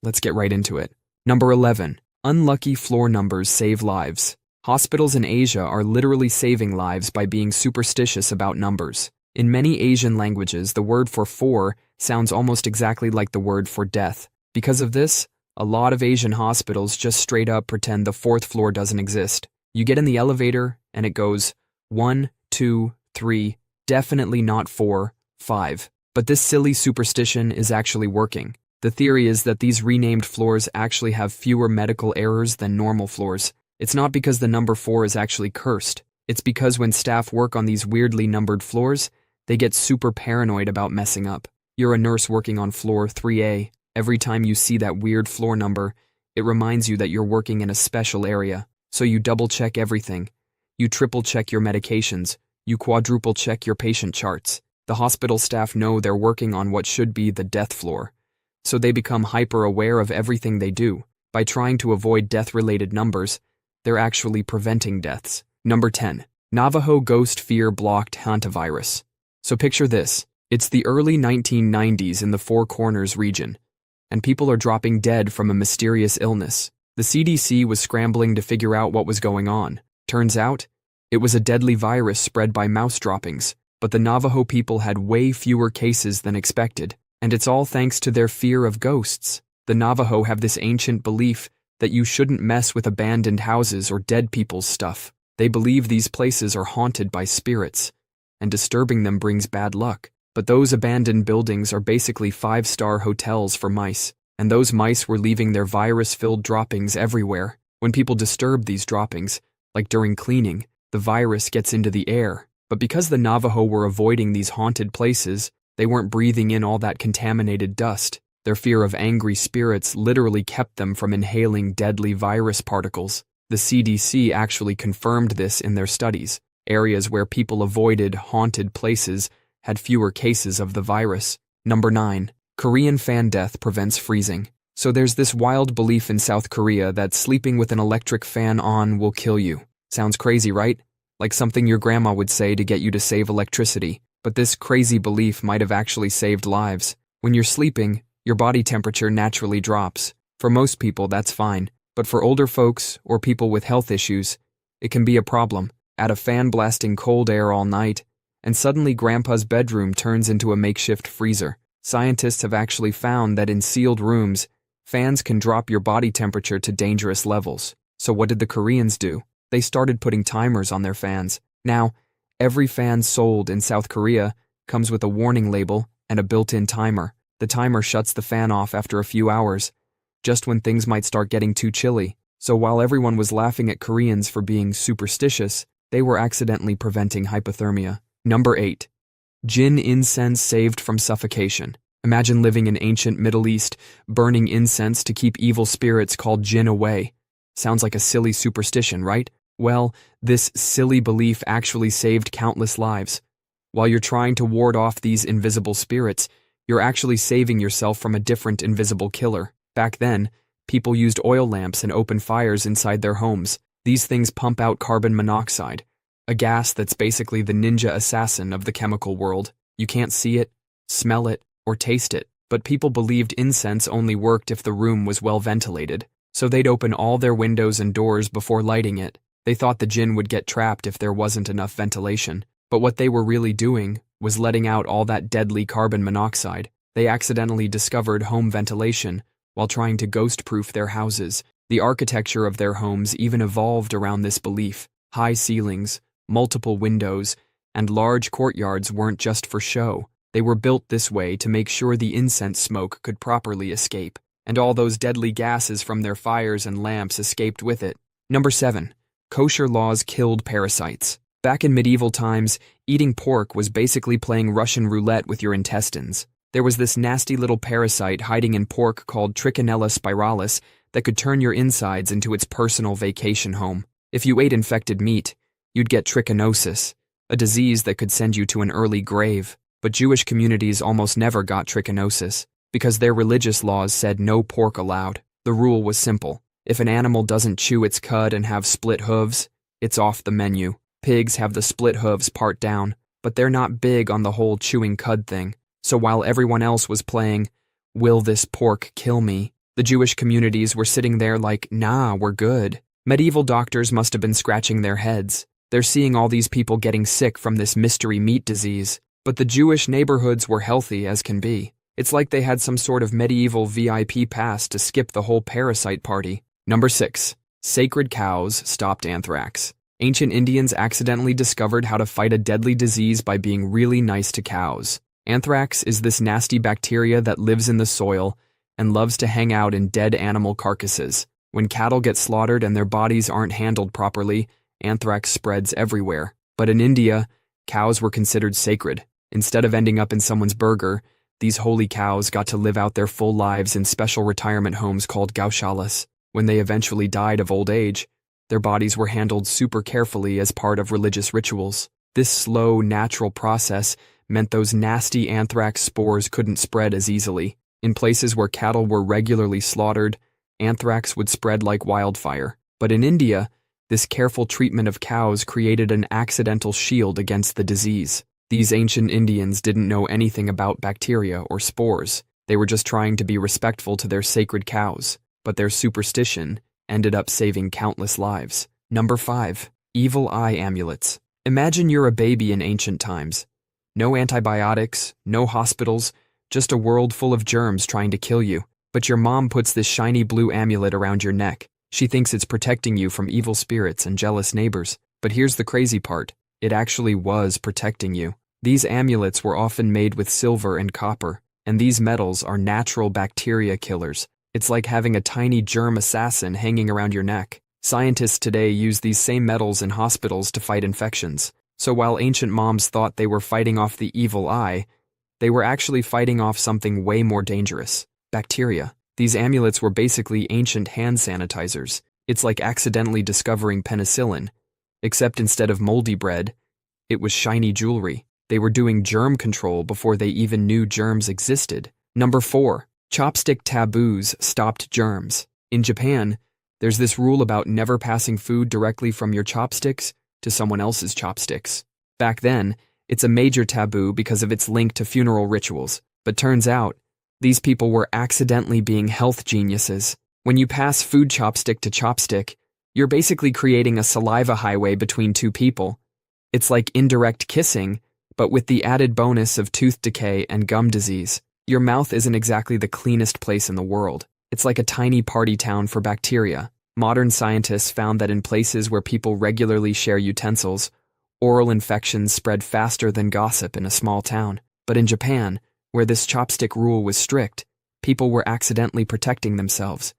let's get right into it. Number 11. Unlucky floor numbers save lives. Hospitals in Asia are literally saving lives by being superstitious about numbers. In many Asian languages, the word for 4 sounds almost exactly like the word for death. Because of this, a lot of Asian hospitals just straight up pretend the 4th floor doesn't exist. You get in the elevator, and it goes 1, 2, 3, definitely not 4, 5. But this silly superstition is actually working. The theory is that these renamed floors actually have fewer medical errors than normal floors. It's not because the number 4 is actually cursed. It's because when staff work on these weirdly numbered floors, they get super paranoid about messing up. You're a nurse working on floor 3A. Every time you see that weird floor number, it reminds you that you're working in a special area. So you double-check everything. You triple-check your medications. You quadruple-check your patient charts. The hospital staff know they're working on what should be the death floor. So they become hyper-aware of everything they do. By trying to avoid death-related numbers, they're actually preventing deaths. Number 10. Navajo ghost fear blocked Hantavirus. So picture this. It's the early 1990s in the Four Corners region, and people are dropping dead from a mysterious illness. The CDC was scrambling to figure out what was going on. Turns out, it was a deadly virus spread by mouse droppings, but the Navajo people had way fewer cases than expected, and it's all thanks to their fear of ghosts. The Navajo have this ancient belief that you shouldn't mess with abandoned houses or dead people's stuff. They believe these places are haunted by spirits, and disturbing them brings bad luck. But those abandoned buildings are basically 5-star hotels for mice, and those mice were leaving their virus-filled droppings everywhere. When people disturb these droppings, like during cleaning, the virus gets into the air. But because the Navajo were avoiding these haunted places, they weren't breathing in all that contaminated dust. Their fear of angry spirits literally kept them from inhaling deadly virus particles. The CDC actually confirmed this in their studies. Areas where people avoided haunted places had fewer cases of the virus. Number 9. Korean fan death prevents freezing. So there's this wild belief in South Korea that sleeping with an electric fan on will kill you. Sounds crazy, right? Like something your grandma would say to get you to save electricity. But this crazy belief might have actually saved lives. When you're sleeping, your body temperature naturally drops. For most people, that's fine. But for older folks or people with health issues, it can be a problem. Add a fan blasting cold air all night, and suddenly Grandpa's bedroom turns into a makeshift freezer. Scientists have actually found that in sealed rooms, fans can drop your body temperature to dangerous levels. So what did the Koreans do? They started putting timers on their fans. Now, every fan sold in South Korea comes with a warning label and a built-in timer. The timer shuts the fan off after a few hours, just when things might start getting too chilly. So while everyone was laughing at Koreans for being superstitious, they were accidentally preventing hypothermia. Number 8. Jinn incense saved from suffocation. Imagine living in ancient Middle East, burning incense to keep evil spirits called jinn away. Sounds like a silly superstition, right? Well, this silly belief actually saved countless lives. While you're trying to ward off these invisible spirits, you're actually saving yourself from a different invisible killer. Back then, people used oil lamps and open fires inside their homes. These things pump out carbon monoxide, a gas that's basically the ninja assassin of the chemical world. You can't see it, smell it, or taste it, but people believed incense only worked if the room was well ventilated, so they'd open all their windows and doors before lighting it. They thought the jinn would get trapped if there wasn't enough ventilation, but what they were really doing was letting out all that deadly carbon monoxide. They accidentally discovered home ventilation while trying to ghost-proof their houses. The architecture of their homes even evolved around this belief. High ceilings, multiple windows, and large courtyards weren't just for show. They were built this way to make sure the incense smoke could properly escape, and all those deadly gases from their fires and lamps escaped with it. Number 7. Kosher laws killed parasites. Back in medieval times, eating pork was basically playing Russian roulette with your intestines. There was this nasty little parasite hiding in pork called Trichinella spiralis that could turn your insides into its personal vacation home. If you ate infected meat, you'd get trichinosis, a disease that could send you to an early grave. But Jewish communities almost never got trichinosis, because their religious laws said no pork allowed. The rule was simple. If an animal doesn't chew its cud and have split hooves, it's off the menu. Pigs have the split hooves part down, but they're not big on the whole chewing cud thing. So while everyone else was playing, "Will this pork kill me?" The Jewish communities were sitting there like, nah, we're good. Medieval doctors must have been scratching their heads. They're seeing all these people getting sick from this mystery meat disease. But the Jewish neighborhoods were healthy as can be. It's like they had some sort of medieval VIP pass to skip the whole parasite party. Number 6. Sacred cows stopped anthrax. Ancient Indians accidentally discovered how to fight a deadly disease by being really nice to cows. Anthrax is this nasty bacteria that lives in the soil and loves to hang out in dead animal carcasses. When cattle get slaughtered and their bodies aren't handled properly, anthrax spreads everywhere. But in India, cows were considered sacred. Instead of ending up in someone's burger, these holy cows got to live out their full lives in special retirement homes called gaushalas. When they eventually died of old age, their bodies were handled super carefully as part of religious rituals. This slow, natural process meant those nasty anthrax spores couldn't spread as easily. In places where cattle were regularly slaughtered, anthrax would spread like wildfire. But in India, this careful treatment of cows created an accidental shield against the disease. These ancient Indians didn't know anything about bacteria or spores. They were just trying to be respectful to their sacred cows, but their superstition ended up saving countless lives. Number 5. Evil eye amulets. Imagine you're a baby in ancient times. No antibiotics, no hospitals, just a world full of germs trying to kill you. But your mom puts this shiny blue amulet around your neck. She thinks it's protecting you from evil spirits and jealous neighbors. But here's the crazy part. It actually was protecting you. These amulets were often made with silver and copper, and these metals are natural bacteria killers. It's like having a tiny germ assassin hanging around your neck. Scientists today use these same metals in hospitals to fight infections. So while ancient moms thought they were fighting off the evil eye, they were actually fighting off something way more dangerous: bacteria. These amulets were basically ancient hand sanitizers. It's like accidentally discovering penicillin, except instead of moldy bread, it was shiny jewelry. They were doing germ control before they even knew germs existed. Number 4. Chopstick taboos stopped germs. In Japan, there's this rule about never passing food directly from your chopsticks to someone else's chopsticks. Back then, it's a major taboo because of its link to funeral rituals. But turns out, these people were accidentally being health geniuses. When you pass food chopstick to chopstick, you're basically creating a saliva highway between two people. It's like indirect kissing, but with the added bonus of tooth decay and gum disease. Your mouth isn't exactly the cleanest place in the world. It's like a tiny party town for bacteria. Modern scientists found that in places where people regularly share utensils, oral infections spread faster than gossip in a small town. But in Japan, where this chopstick rule was strict, people were accidentally protecting themselves.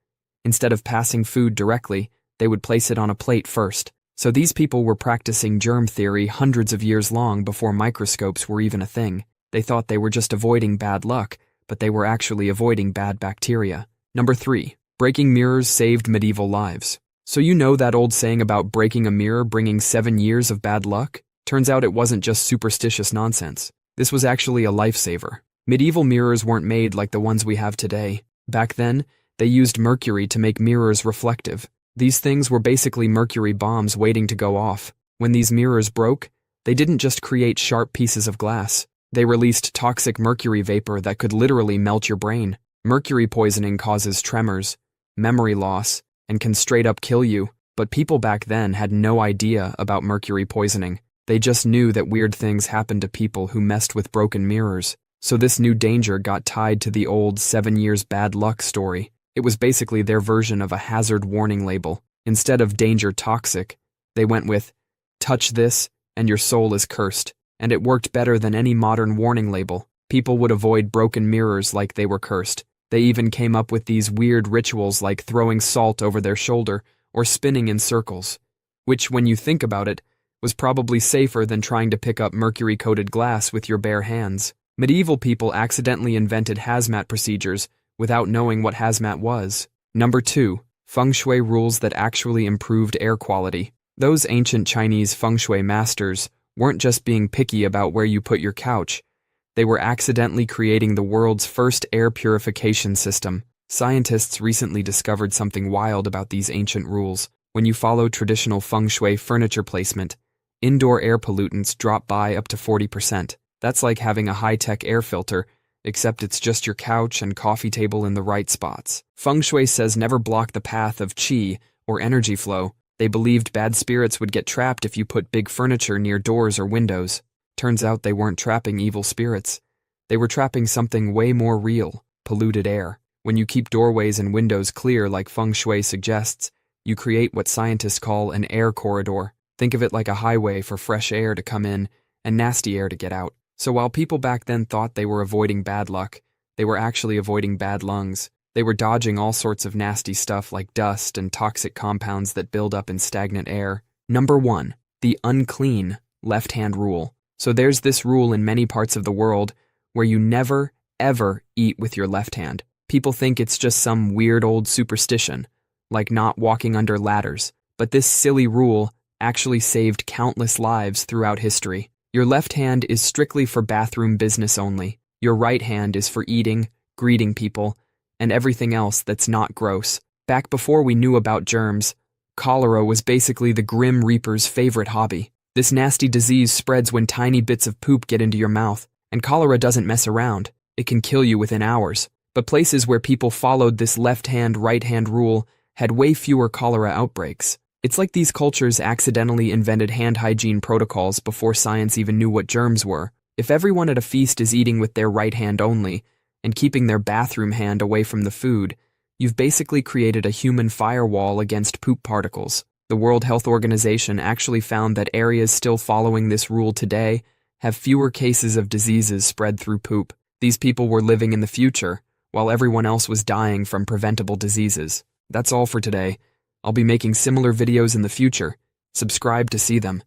Instead of passing food directly, they would place it on a plate first. So these people were practicing germ theory hundreds of years long before microscopes were even a thing. They thought they were just avoiding bad luck, but they were actually avoiding bad bacteria. Number 3. Breaking mirrors saved medieval lives. So you know that old saying about breaking a mirror bringing 7 years of bad luck? Turns out it wasn't just superstitious nonsense. This was actually a lifesaver. Medieval mirrors weren't made like the ones we have today. Back then, they used mercury to make mirrors reflective. These things were basically mercury bombs waiting to go off. When these mirrors broke, they didn't just create sharp pieces of glass. They released toxic mercury vapor that could literally melt your brain. Mercury poisoning causes tremors, memory loss, and can straight up kill you. But people back then had no idea about mercury poisoning. They just knew that weird things happened to people who messed with broken mirrors. So this new danger got tied to the old 7 years bad luck story. It was basically their version of a hazard warning label. Instead of danger toxic, they went with, touch this and your soul is cursed. And it worked better than any modern warning label. People would avoid broken mirrors like they were cursed. They even came up with these weird rituals like throwing salt over their shoulder or spinning in circles, which, when you think about it, was probably safer than trying to pick up mercury-coated glass with your bare hands. Medieval people accidentally invented hazmat procedures without knowing what hazmat was. Number 2. Feng Shui rules that actually improved air quality. Those ancient Chinese Feng Shui masters weren't just being picky about where you put your couch. They were accidentally creating the world's first air purification system. Scientists recently discovered something wild about these ancient rules. When you follow traditional Feng Shui furniture placement, indoor air pollutants drop by up to 40%. That's like having a high-tech air filter, except it's just your couch and coffee table in the right spots. Feng Shui says never block the path of qi, or energy flow. They believed bad spirits would get trapped if you put big furniture near doors or windows. Turns out they weren't trapping evil spirits. They were trapping something way more real, polluted air. When you keep doorways and windows clear like Feng Shui suggests, you create what scientists call an air corridor. Think of it like a highway for fresh air to come in and nasty air to get out. So while people back then thought they were avoiding bad luck, they were actually avoiding bad lungs. They were dodging all sorts of nasty stuff like dust and toxic compounds that build up in stagnant air. Number 1. The unclean left-hand rule. So there's this rule in many parts of the world where you never, ever eat with your left hand. People think it's just some weird old superstition, like not walking under ladders. But this silly rule actually saved countless lives throughout history. Your left hand is strictly for bathroom business only. Your right hand is for eating, greeting people, and everything else that's not gross. Back before we knew about germs, cholera was basically the Grim Reaper's favorite hobby. This nasty disease spreads when tiny bits of poop get into your mouth, and cholera doesn't mess around. It can kill you within hours. But places where people followed this left-hand, right-hand rule had way fewer cholera outbreaks. It's like these cultures accidentally invented hand hygiene protocols before science even knew what germs were. If everyone at a feast is eating with their right hand only, and keeping their bathroom hand away from the food, you've basically created a human firewall against poop particles. The World Health Organization actually found that areas still following this rule today have fewer cases of diseases spread through poop. These people were living in the future, while everyone else was dying from preventable diseases. That's all for today. I'll be making similar videos in the future. Subscribe to see them.